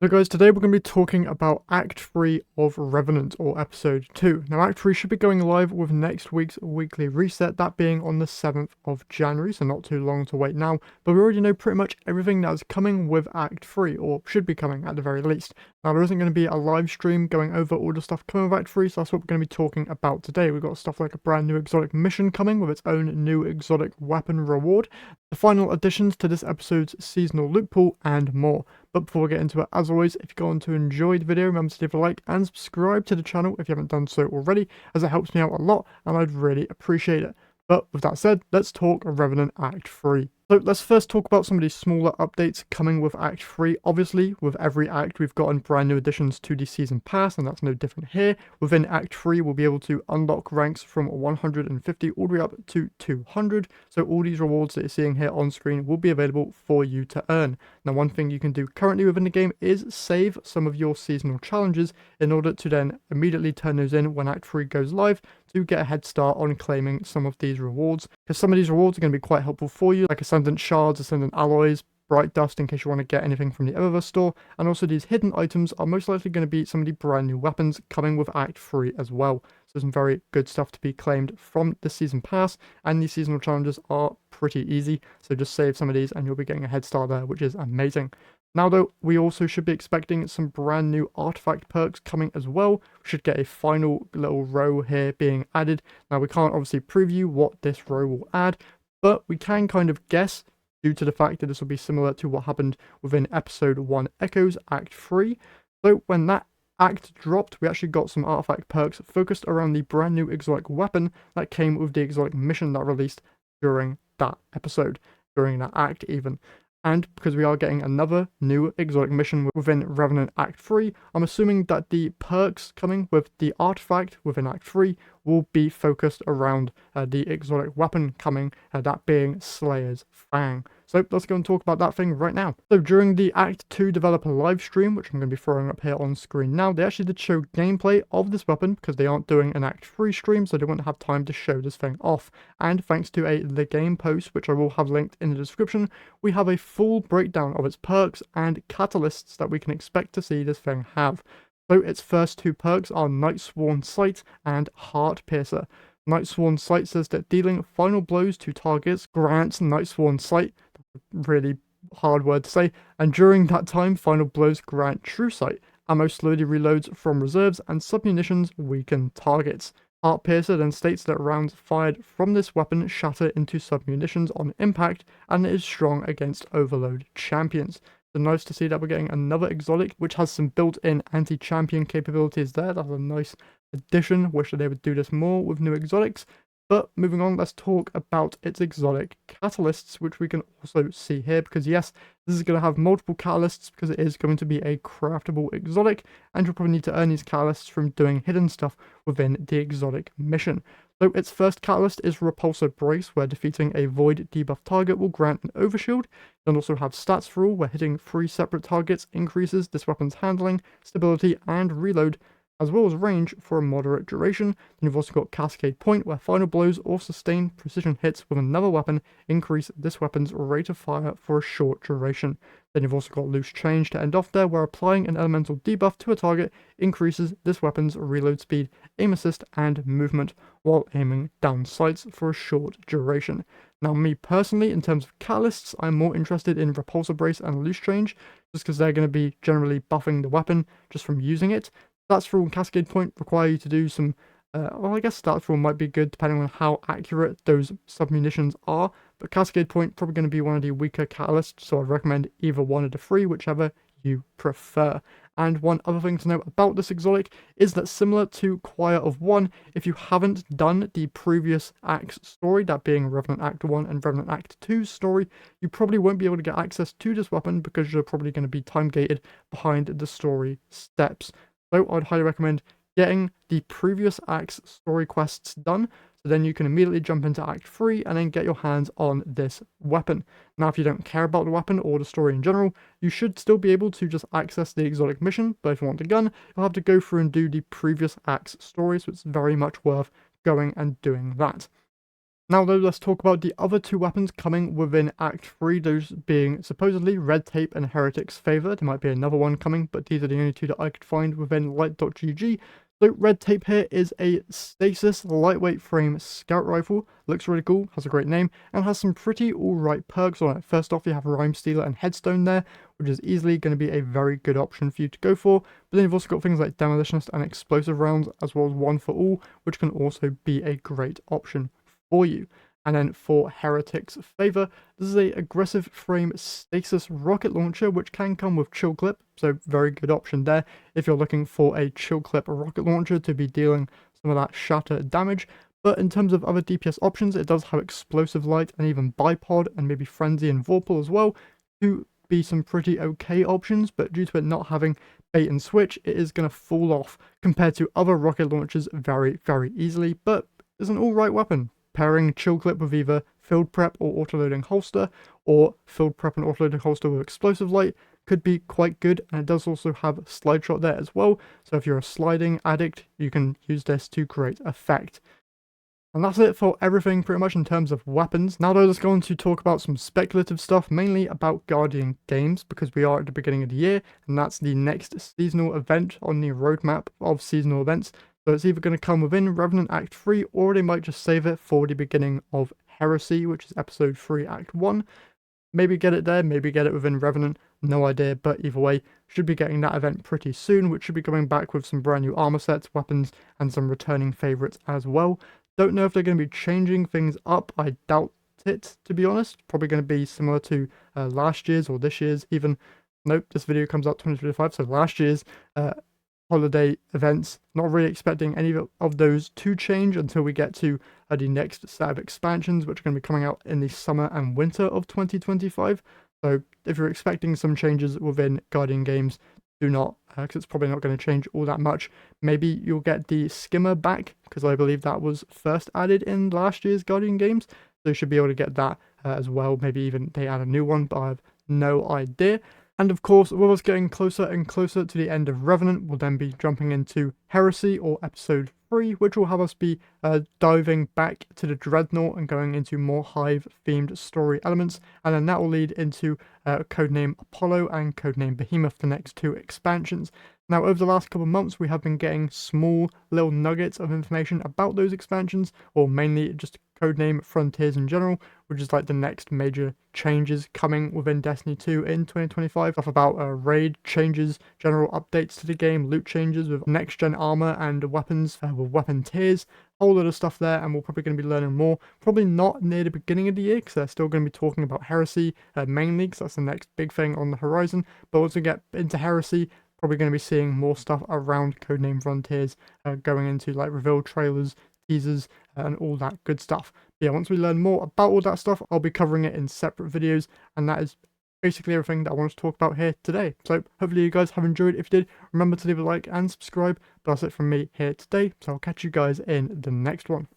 So guys, today we're going to be talking about Act 3 of Revenant, or Episode 2. Now Act 3 should be going live with next week's weekly reset, that being on the 7th of January, so not too long to wait now, but we already know pretty much everything that is coming with Act 3, or should be coming at the very least. Now there isn't going to be a live stream going over all the stuff coming with Act 3, so that's what we're going to be talking about today. We've got stuff like a brand new exotic mission coming with its own new exotic weapon reward, the final additions to this episode's seasonal loot pool, and more. But before we get into it, as always, if you go on to enjoy the video, remember to leave a like and subscribe to the channel if you haven't done so already, as it helps me out a lot and I'd really appreciate it. But with that said, let's talk Revenant Act 3. So let's first talk about some of these smaller updates coming with Act 3. Obviously, with every act, we've gotten brand new additions to the Season Pass, and that's no different here. Within Act 3, we'll be able to unlock ranks from 150 all the way up to 200. So all these rewards that you're seeing here on screen will be available for you to earn. Now, one thing you can do currently within the game is save some of your seasonal challenges in order to then immediately turn those in when Act 3 goes live to get a head start on claiming some of these rewards. Because some of these rewards are going to be quite helpful for you, like Ascendant Shards, Ascendant Alloys, Bright Dust in case you want to get anything from the Eververse store, and also these hidden items are most likely going to be some of the brand new weapons coming with Act 3 as well. So some very good stuff to be claimed from the Season Pass, and these seasonal challenges are pretty easy, so just save some of these and you'll be getting a head start there, which is amazing. Now though, we also should be expecting some brand new artifact perks coming as well. We should get a final little row here being added. Now we can't obviously preview what this row will add, but we can kind of guess due to the fact that this will be similar to what happened within Episode 1 Echoes Act 3. So when that act dropped, we actually got some artifact perks focused around the brand new exotic weapon that came with the exotic mission that released during that episode, during that act even. And because we are getting another new exotic mission within Revenant Act 3, I'm assuming that the perks coming with the artifact within Act 3 will be focused around the exotic weapon coming, that being Slayer's Fang. So let's go and talk about that thing right now. So during the Act 2 developer live stream, which I'm going to be throwing up here on screen now, they actually did show gameplay of this weapon because they aren't doing an Act 3 stream, so they won't have time to show this thing off. And thanks to a The Game post, which I will have linked in the description, we have a full breakdown of its perks and catalysts that we can expect to see this thing have. So its first two perks are Nightsworn Sight and Heart Piercer. Nightsworn Sight says that dealing final blows to targets grants Nightsworn Sight, really hard word to say, and during that time final blows grant True Sight. Ammo slowly reloads from reserves and submunitions weaken targets. Heart Piercer then states that rounds fired from this weapon shatter into submunitions on impact and it is strong against overload champions. So nice to see that we're getting another exotic which has some built-in anti-champion capabilities there. That's a nice addition. Wish that they would do this more with new exotics. But moving on, let's talk about its exotic catalysts, which we can also see here, because yes, this is going to have multiple catalysts because it is going to be a craftable exotic, and you'll probably need to earn these catalysts from doing hidden stuff within the exotic mission. So its first catalyst is Repulsor Brace, where defeating a void debuff target will grant an overshield. You'll also have Stats Rule, where hitting 3 separate targets increases this weapon's handling, stability, and reload, as well as range for a moderate duration. Then you've also got Cascade Point, where final blows or sustained precision hits with another weapon increase this weapon's rate of fire for a short duration. Then you've also got Loose Change to end off there, where applying an elemental debuff to a target increases this weapon's reload speed, aim assist, and movement while aiming down sights for a short duration. Now, me personally, in terms of catalysts, I'm more interested in Repulsor Brace and Loose Change, just because they're going to be generally buffing the weapon just from using it. Stats Rule and Cascade Point require you to do some, well, I guess Stats Rule might be good depending on how accurate those submunitions are, but Cascade Point probably going to be one of the weaker catalysts, so I'd recommend either one of the three, whichever you prefer. And one other thing to note about this exotic is that similar to Choir of One, if you haven't done the previous act's story, that being Revenant Act 1 and Revenant Act 2's story, you probably won't be able to get access to this weapon because you're probably going to be time gated behind the story steps. So I'd highly recommend getting the previous act's story quests done, so then you can immediately jump into Act 3 and then get your hands on this weapon. Now, if you don't care about the weapon or the story in general, you should still be able to just access the exotic mission, but if you want the gun, you'll have to go through and do the previous act's story, so it's very much worth going and doing that. Now though, let's talk about the other two weapons coming within Act 3, those being supposedly Red Tape and Heretic's Favour. There might be another one coming, but these are the only two that I could find within light.gg. So Red Tape here is a stasis lightweight frame scout rifle. Looks really cool, has a great name, and has some pretty alright perks on it. First off, you have Rhyme Stealer and Headstone there, which is easily going to be a very good option for you to go for. But then you've also got things like Demolitionist and Explosive Rounds, as well as One for All, which can also be a great option for you. And then for Heretic's Favour, this is a aggressive frame stasis rocket launcher, which can come with chill clip, so very good option there if you're looking for a chill clip rocket launcher to be dealing some of that shatter damage. But in terms of other DPS options, it does have explosive light and even bipod and maybe frenzy and vorpal as well to be some pretty okay options, but due to it not having bait and switch, it is going to fall off compared to other rocket launchers very, very easily, but it's an alright weapon. Pairing chill clip with either field prep or autoloading holster, or field prep and autoloading holster with explosive light could be quite good, and it does also have slide shot there as well, so if you're a sliding addict, you can use this to great effect. And that's it for everything pretty much in terms of weapons. Now though, let's go on to talk about some speculative stuff, mainly about Guardian games, because we are at the beginning of the year, and that's the next seasonal event on the roadmap of seasonal events. So it's either going to come within Revenant Act 3, or they might just save it for the beginning of Heresy, which is Episode 3, Act 1. Maybe get it there, maybe get it within Revenant, no idea, but either way, should be getting that event pretty soon, which should be coming back with some brand new armor sets, weapons, and some returning favourites as well. Don't know if they're going to be changing things up, I doubt it, to be honest. Probably going to be similar to last year's or this year's even. Nope, this video comes out 2025, so last year's holiday events. Not really expecting any of those to change until we get to the next set of expansions, which are going to be coming out in the summer and winter of 2025. So if you're expecting some changes within Guardian games, do not, because it's probably not going to change all that much. Maybe you'll get the skimmer back, because I believe that was first added in last year's Guardian games. So you should be able to get that as well. Maybe even they add a new one, but I have no idea. And of course, with us getting closer and closer to the end of Revenant, we'll then be jumping into Heresy, or Episode 3, which will have us be diving back to the Dreadnought and going into more Hive-themed story elements, and then that will lead into Codename Apollo and Codename Behemoth, the next two expansions. Now, over the last couple of months, we have been getting small little nuggets of information about those expansions, or mainly just Codename Frontiers in general, which is like the next major changes coming within Destiny 2 in 2025. Stuff about raid changes, general updates to the game, loot changes with next-gen armor and weapons with weapon tiers, a whole lot of stuff there, and we're probably going to be learning more. Probably not near the beginning of the year, because they're still going to be talking about Heresy mainly, because that's the next big thing on the horizon. But once we get into Heresy, probably going to be seeing more stuff around Codename Frontiers, going into like reveal trailers, teasers, and all that good stuff. But yeah, once we learn more about all that stuff, I'll be covering it in separate videos, and that is basically everything that I want to talk about here today. So hopefully you guys have enjoyed. If you did, remember to leave a like and subscribe. But that's it from me here today, so I'll catch you guys in the next one.